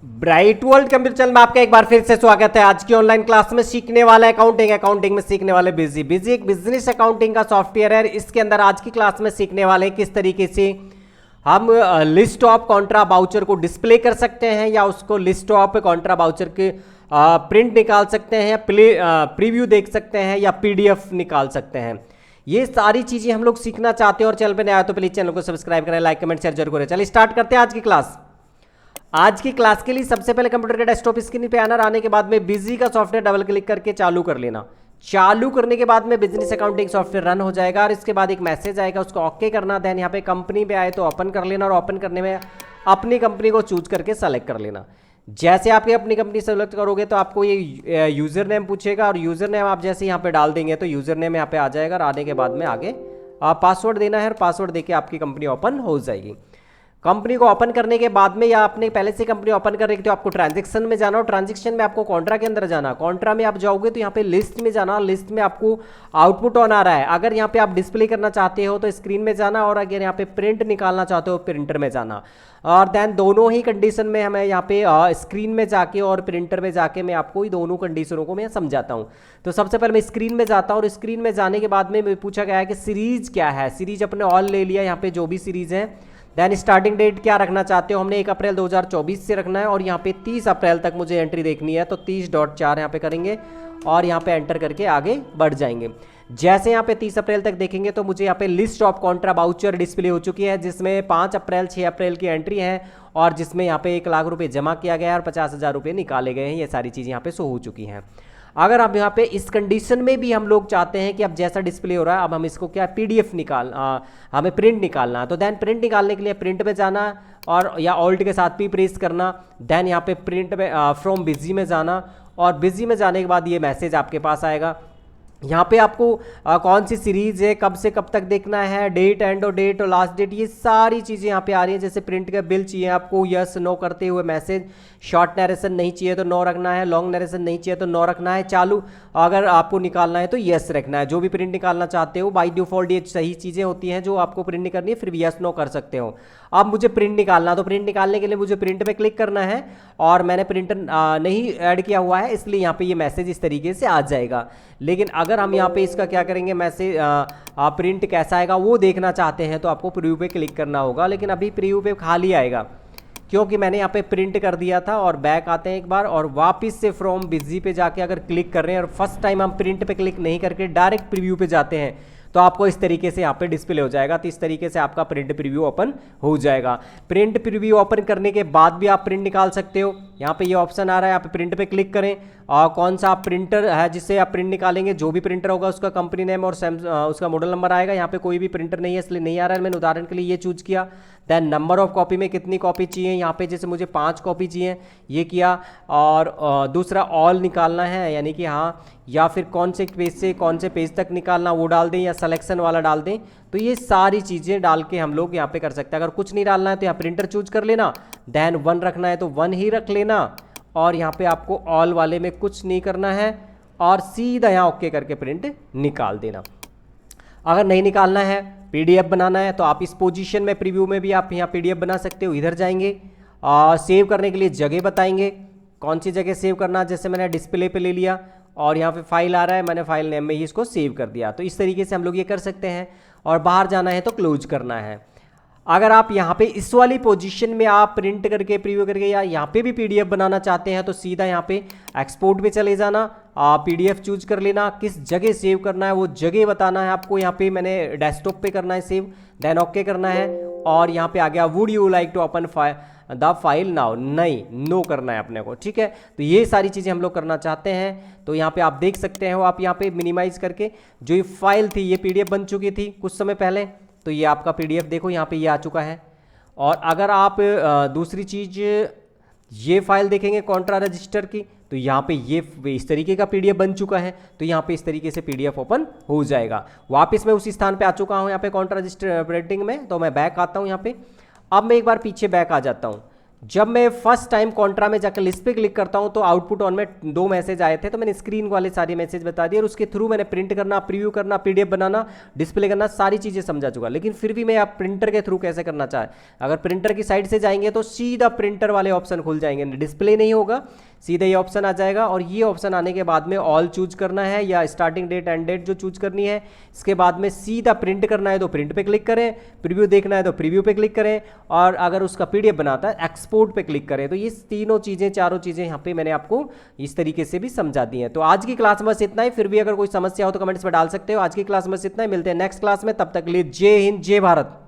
Bright world computer channel में आपका एक बार फिर से स्वागत है। आज की ऑनलाइन क्लास में सीखने वाला अकाउंटिंग में सीखने वाले बिजी एक बिजनेस अकाउंटिंग का सॉफ्टवेयर है। इसके अंदर आज की क्लास में सीखने वाले किस तरीके से हम लिस्ट ऑफ कॉन्ट्रा बाउचर को डिस्प्ले कर सकते हैं या उसको लिस्ट ऑफ कॉन्ट्रा बाउचर के प्रिंट निकाल सकते हैं या प्रीव्यू देख सकते हैं या पीडीएफ निकाल सकते हैं। ये सारी चीजें हम लोग सीखना चाहते हैं और चैनल पे नया तो प्लीज चैनल को सब्सक्राइब करें, लाइक कमेंट शेयर जरूर करें। चलिए स्टार्ट करते हैं आज की क्लास। आज की क्लास के लिए सबसे पहले कंप्यूटर के डेस्कटॉप स्क्रीन पे आना, आने के बाद में बिजी का सॉफ्टवेयर डबल क्लिक करके चालू कर लेना। चालू करने के बाद में बिजनेस अकाउंटिंग सॉफ्टवेयर रन हो जाएगा और इसके बाद एक मैसेज आएगा, उसको ओके करना। देन यहाँ पे कंपनी पे आए तो ओपन कर लेना और ओपन करने में अपनी कंपनी को चूज करके सेलेक्ट कर लेना। जैसे आप अपनी कंपनी सेलेक्ट करोगे तो आपको ये यूजर नेम पूछेगा और यूजर नेम आप जैसे यहाँ पे डाल देंगे तो यूजर नेम यहाँ पे आ जाएगा और आने के बाद में आगे पासवर्ड देना है और पासवर्ड देके आपकी कंपनी ओपन हो जाएगी। कंपनी को ओपन करने के बाद में या आपने पहले से कंपनी ओपन कर रखी तो आपको ट्रांजैक्शन में जाना और ट्रांजैक्शन में आपको कॉन्ट्रा के अंदर जाना। कॉन्ट्रा में आप जाओगे तो यहाँ पे लिस्ट में जाना, लिस्ट में आपको आउटपुट ऑन आ रहा है। अगर यहाँ पे आप डिस्प्ले करना चाहते हो तो स्क्रीन में जाना और अगर यहाँ पे प्रिंट निकालना चाहते हो प्रिंटर में जाना। और देन दोनों ही कंडीशन में हमें यहाँ पे स्क्रीन में जाके और प्रिंटर में जाके मैं आपको ही दोनों कंडीशनों को मैं समझाता हूँ। तो सबसे पहले मैं स्क्रीन में जाता हूँ और स्क्रीन में जाने के बाद में पूछा गया है कि सीरीज क्या है। सीरीज अपने ऑल ले लिया, यहाँ पे जो भी सीरीज है। देन स्टार्टिंग डेट क्या रखना चाहते हो, हमने 1 अप्रैल 2024 से रखना है और यहाँ पे 30 अप्रैल तक मुझे एंट्री देखनी है तो 30.4 यहाँ पे करेंगे और यहाँ पे एंटर करके आगे बढ़ जाएंगे। जैसे यहाँ पे 30 अप्रैल तक देखेंगे तो मुझे यहाँ पे list of contra voucher display हो चुकी है जिसमें 5 अप्रैल 6 अप्रैल की एंट्री है और जिसमें यहाँ पे 1 लाख रुपये जमा किया गया है और 50,000 रुपये निकाले गए हैं। ये सारी चीज़ें यहाँ पे शो हो चुकी हैं। अगर अब यहाँ पे इस कंडीशन में भी हम लोग चाहते हैं कि अब जैसा डिस्प्ले हो रहा है अब हम इसको क्या पीडीएफ हमें प्रिंट निकालना है तो देन प्रिंट निकालने के लिए प्रिंट में जाना और या ऑल्ट के साथ भी प्रेस करना। देन यहाँ पे प्रिंट में फ्रॉम बिजी में जाना और बिजी में जाने के बाद ये मैसेज आपके पास आएगा। यहाँ पे आपको कौन सी सीरीज है, कब से कब तक देखना है, डेट एंड और डेट और लास्ट डेट, ये सारी चीज़ें यहाँ पे आ रही हैं। जैसे प्रिंट का बिल चाहिए आपको, यस नो करते हुए मैसेज। शॉर्ट नरेशन नहीं चाहिए तो नो रखना है, लॉन्ग नरेशन नहीं चाहिए तो नो रखना है। चालू अगर आपको निकालना है तो यस रखना है। जो भी प्रिंट निकालना चाहते हो बाई डिफॉल्ट ये सही चीज़ें होती हैं जो आपको प्रिंट नहीं करनी है, फिर भी यस नो कर सकते हो। अब मुझे प्रिंट निकालना तो प्रिंट निकालने के लिए मुझे प्रिंट पे क्लिक करना है और मैंने प्रिंट नहीं ऐड किया हुआ है इसलिए यहाँ पे ये मैसेज इस तरीके से आ जाएगा। लेकिन अगर हम यहाँ पे इसका क्या करेंगे, मैसेज प्रिंट कैसा आएगा वो देखना चाहते हैं तो आपको प्रीव्यू पे क्लिक करना होगा। लेकिन अभी प्रीव्यू पे खाली आएगा क्योंकि मैंने यहाँ पे प्रिंट कर दिया था। और बैक आते हैं एक बार और वापस से फ्रॉम बिजी पे जाके अगर क्लिक कर रहे हैं और फर्स्ट टाइम हम प्रिंट पे क्लिक नहीं करके डायरेक्ट प्रीव्यू पे जाते हैं तो आपको इस तरीके से यहाँ पे डिस्प्ले हो जाएगा। तो इस तरीके से आपका प्रिंट प्रीव्यू ओपन हो जाएगा। प्रिंट प्रीव्यू ओपन करने के बाद भी आप प्रिंट निकाल सकते हो। यहाँ पे ये ऑप्शन आ रहा है, यहाँ पे प्रिंट पे क्लिक करें और कौन सा आप प्रिंटर है जिससे आप प्रिंट निकालेंगे, जो भी प्रिंटर होगा उसका कंपनी नेम और उसका मॉडल नंबर आएगा। यहाँ पे कोई भी प्रिंटर नहीं है इसलिए नहीं आ रहा है, मैंने उदाहरण के लिए ये चूज किया। देन नंबर ऑफ कॉपी में कितनी कॉपी चाहिए, यहाँ पे जैसे मुझे 5 कॉपी चाहिए ये किया। और दूसरा ऑल निकालना है यानी कि हाँ, या फिर कौन से पेज से कौन से पेज तक निकालना वो डाल दें या सिलेक्शन वाला डाल दें। तो ये सारी चीज़ें डाल के हम लोग यहाँ पे कर सकते हैं। अगर कुछ नहीं डालना है तो यहाँ प्रिंटर चूज कर लेना, देन 1 रखना है तो 1 ही रख लेना और यहाँ पे आपको ऑल वाले में कुछ नहीं करना है और सीधा यहाँ ओके करके प्रिंट निकाल देना। अगर नहीं निकालना है, पीडीएफ बनाना है तो आप इस पोजीशन में प्रीव्यू में भी आप यहाँ पीडीएफ बना सकते हो। इधर जाएंगे और सेव करने के लिए जगह बताएंगे कौन सी जगह सेव करना। जैसे मैंने डिस्प्ले पे ले लिया और यहाँ पे फाइल आ रहा है, मैंने फाइल नेम में ही इसको सेव कर दिया। तो इस तरीके से हम लोग ये कर सकते हैं। और बाहर जाना है तो क्लोज करना है। अगर आप यहाँ पे इस वाली पोजीशन में आप प्रिंट करके प्रीव्यू करके या यहाँ पे भी पीडीएफ बनाना चाहते हैं तो सीधा यहाँ पे एक्सपोर्ट पे चले जाना, पीडीएफ चूज कर लेना, किस जगह सेव करना है वो जगह बताना है आपको। यहाँ पे मैंने डेस्कटॉप पे करना है सेव, देन ओके करना है और यहाँ पे आ गया would you like to open the file now, नहीं नो करना है अपने को, ठीक है। तो ये सारी चीज़ें हम लोग करना चाहते हैं। तो यहाँ पे आप देख सकते हो, आप यहाँ पे मिनिमाइज करके जो ये फाइल थी ये पीडीएफ बन चुकी थी कुछ समय पहले, तो ये आपका पीडीएफ देखो यहाँ पे ये आ चुका है। और अगर आप दूसरी चीज़ ये फाइल देखेंगे कॉन्ट्रा रजिस्टर की तो यहाँ पे ये इस तरीके का पीडीएफ बन चुका है। तो यहाँ पे इस तरीके से पीडीएफ ओपन हो जाएगा। वापस मैं उसी स्थान पे आ चुका हूँ यहाँ पे कॉन्ट्रा रजिस्टर प्रिंटिंग में। तो मैं बैक आता हूँ यहाँ पे। अब मैं एक बार पीछे बैक आ जाता हूँ। जब मैं फर्स्ट टाइम कॉन्ट्रा में जाकर लिस्ट पे क्लिक करता हूं तो आउटपुट ऑन में 2 मैसेज आए थे, तो मैंने स्क्रीन वाले सारे मैसेज बता दिए और उसके थ्रू मैंने प्रिंट करना, प्रीव्यू करना, पीडीएफ बनाना, डिस्प्ले करना, सारी चीज़ें समझा चुका। लेकिन फिर भी मैं आप प्रिंटर के थ्रू कैसे करना चाहे, अगर प्रिंटर की साइड से जाएंगे तो सीधा प्रिंटर वाले ऑप्शन खुल जाएंगे, डिस्प्ले नहीं होगा, सीधा ये ऑप्शन आ जाएगा। और ये ऑप्शन आने के बाद में ऑल चूज करना है या स्टार्टिंग डेट एंड डेट जो चूज करनी है। इसके बाद में सीधा प्रिंट करना है तो प्रिंट पे क्लिक करें, प्रीव्यू देखना है तो प्रीव्यू पे क्लिक करें, और अगर उसका पीडीएफ बनाता है एक्सपोर्ट पे क्लिक करें। तो ये तीनों चीज़ें, चारों चीज़ें यहाँ पे मैंने आपको इस तरीके से भी समझा दी हैं। तो आज की क्लास में बस इतना ही, फिर भी अगर कोई समस्या हो तो कमेंट्स में डाल सकते हो। आज की क्लास में बस इतना ही, मिलते हैं नेक्स्ट क्लास में, तब तक के लिए जय हिंद, जय भारत।